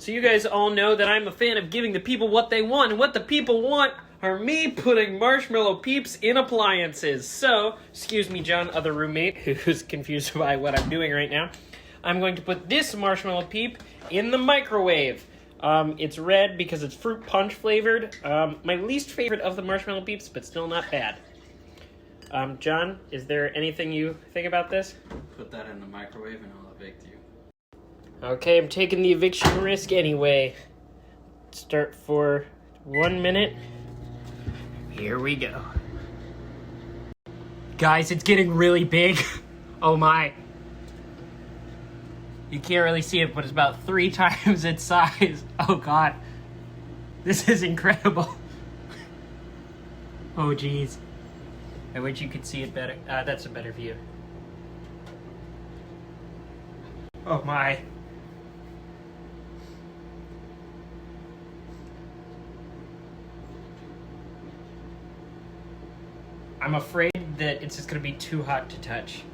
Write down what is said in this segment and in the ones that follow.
So you guys all know that I'm a fan of giving the people what they want, and what the people want are me putting marshmallow Peeps in appliances. So, excuse me, John, other roommate, who's confused by what I'm doing right now. I'm going to put this marshmallow Peep in the microwave. It's red because it's fruit punch flavored. My least favorite of the marshmallow Peeps, but still not bad. John, is there anything you think about this? Put that in the microwave and I'll evict you. Okay, I'm taking the eviction risk anyway. Start for 1 minute. Here we go. Guys, it's getting really big. Oh my. You can't really see it, but it's about 3 times its size. Oh god. This is incredible. Oh geez. I wish you could see it better. That's a better view. Oh my. I'm afraid that it's just gonna be too hot to touch.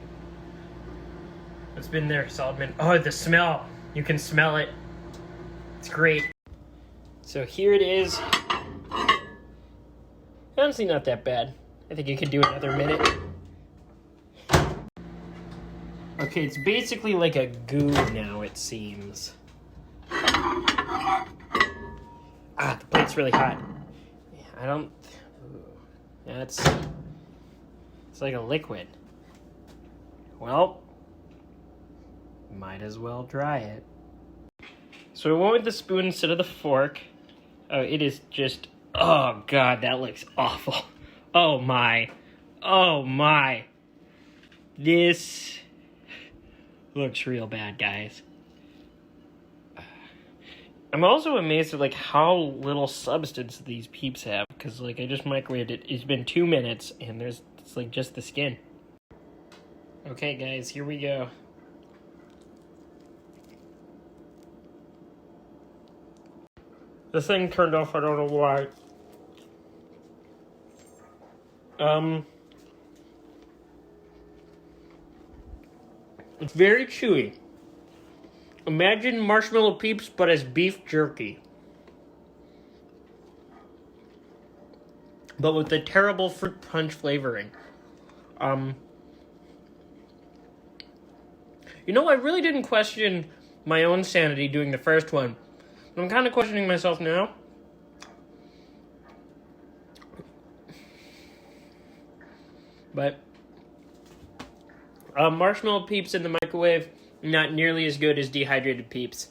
It's been there a solid minute. Oh, the smell. You can smell it. It's great. So here it is. Honestly, not that bad. I think you could do another minute. Okay, it's basically like a goo now, it seems. Ah, the plate's really hot. I don't... That's... It's like a liquid. Well, might as well try it. So I went with the spoon instead of the fork. Oh, it is just... Oh, God, that looks awful. Oh, my. Oh, my. This looks real bad, guys. I'm also amazed at, like, how little substance these Peeps have. Because, like, I just microwaved it. It's been 2 minutes, and it's, like, just the skin. Okay, guys, here we go. The thing turned off, I don't know why. It's very chewy. Imagine marshmallow Peeps, but as beef jerky. But with the terrible fruit punch flavoring. You know, I really didn't question my own sanity doing the first one. But I'm kind of questioning myself now. But marshmallow Peeps in the microwave, not nearly as good as dehydrated Peeps.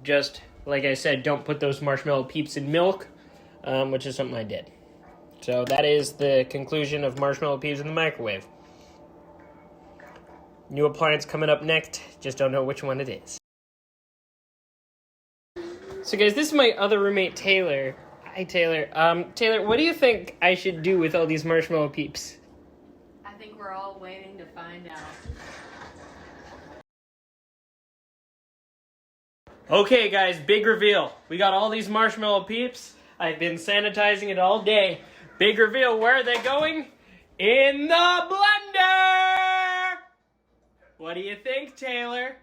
Just, like I said, don't put those marshmallow Peeps in milk, which is something I did. So that is the conclusion of marshmallow Peeps in the microwave. New appliance coming up next, just don't know which one it is. So guys, this is my other roommate, Taylor. Hi, Taylor. Taylor, what do you think I should do with all these marshmallow Peeps? I think we're all waiting to find out. Okay, guys, big reveal. We got all these marshmallow Peeps. I've been sanitizing it all day. Big reveal, where are they going? In the blender! What do you think, Taylor?